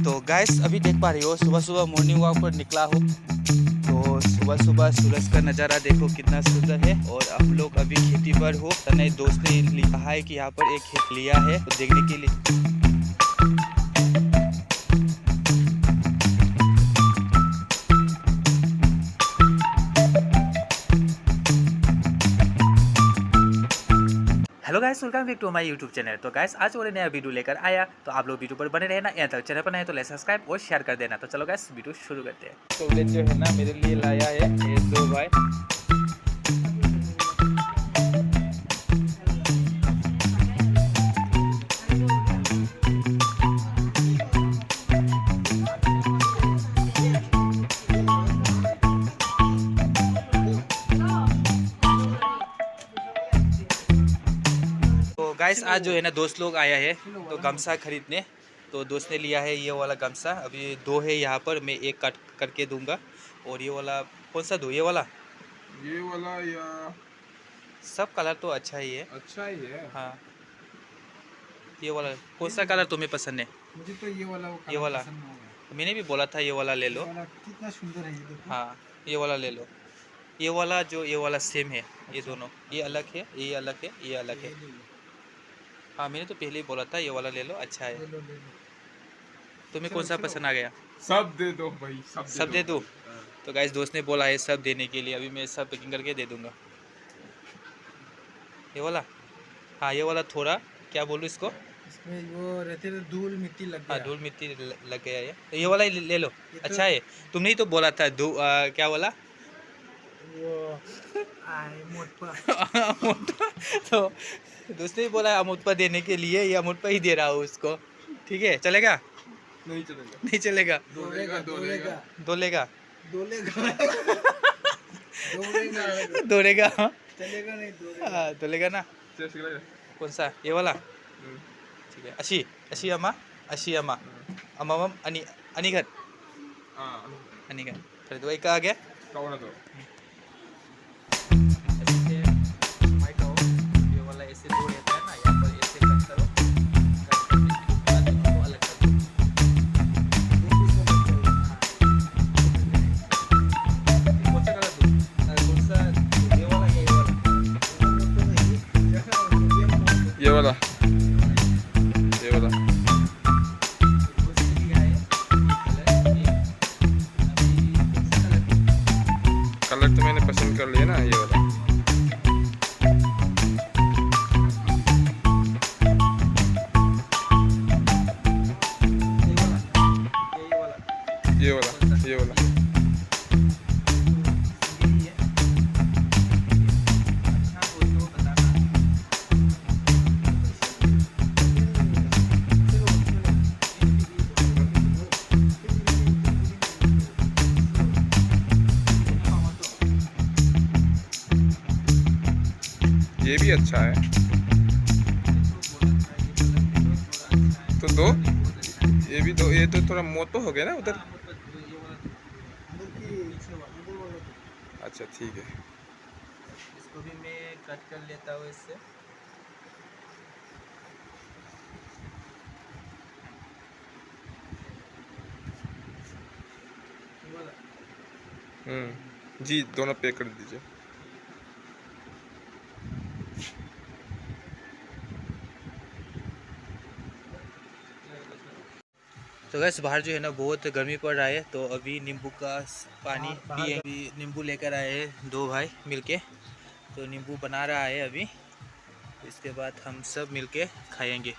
तो गाइस अभी देख पा रही हो सुबह सुबह मॉर्निंग वॉक पर निकला हो तो सुबह सुबह सूरज का नज़ारा देखो कितना सुंदर है। और हम लोग अभी खेती पर हो। तने दोस्त ने कहा है कि यहाँ पर एक खेत लिया है तो देखने के लिए। Hello guys, welcome back to my YouTube channel. तो गाइस आज और नया वीडियो लेकर आया तो आप लोग वीडियो पर बने रहना। यहाँ तक चैनल पर नए तो लाइक सब्सक्राइब और शेयर कर देना। तो चलो गाइस वीडियो शुरू करते हैं। तो जो है ना मेरे लिए लाया है ये दो भाई। गाइस आज जो है ना दोस्त लोग आया है तो गमछा खरीदने। तो दोस्त ने लिया है ये वाला गमछा। अभी दो है यहाँ पर, मैं एक कट करके दूंगा। और ये वाला कौन सा दूँ? ये वाला या सब कलर तो अच्छा ही है। अच्छा ही है। हाँ ये वाला कौन सा कलर तुम्हें पसंद है? मुझे तो ये वाला पसंद है। मैंने भी बोला था ये वाला ले लो। कितना सुंदर है ये देखो। हाँ ये वाला ले लो। ये वाला सेम है। ये दोनों, ये अलग है, ये अलग है, ये अलग है। हाँ मैंने तो पहले ही बोला था ये वाला ले लो, अच्छा है। ले लो। तुम्हें कौन सा पसंद आ गया? सब दे दो भाई, सब दे दो। तो गाइस दोस्त ने बोला है सब देने के लिए। अभी मैं सब पैकिंग करके दे दूंगा। ये वाला, हाँ ये वाला थोड़ा क्या बोलूँ इसको, इसमें वो रहते थे धूल मिट्टी लग गया। हाँ धूल मिट्टी लग गया है। तो ये वाला ही ले लो, अच्छा है। तुमने ही तो बोला था क्या बोला वो मोटपा। तो दोस्त ने बोला अमोटपा देने के लिए, ये अमोटपा ही दे रहा हूँ उसको। ठीक है चलेगा? नहीं चलेगा। नहीं चलेगा। दोलेगा। दोलेगा चलेगा नहीं हाँ दोलेगा ना। कौन सा? ये वाला ठीक है। अशी अमा अमामम अनिघन फिर दो एक आ गया। ये वाला ऐसे दो रहता है ना, यहाँ पर ऐसे कट करो, तो अलग कर दो। कौन सा कलर दूँ? कौन सा? ये वाला या ये वाला? ये वाला कलर तो मैंने पसंद कर लिया ना, ये वाला। ये वाला ये भी अच्छा है। तो दो, ये भी दो। ये तो थोड़ा मोटो हो गया ना उधर। अच्छा ठीक है। इसको भी मैं कट कर लेता हूँ इससे। जी दोनों पैक कर दीजिए। तो गैस बाहर जो है ना बहुत गर्मी पड़ रहा है तो अभी नींबू का पानी पिए। अभी नींबू लेकर आए हैं दो भाई मिलके। तो नींबू बना रहा है अभी, इसके बाद हम सब मिलके खाएंगे।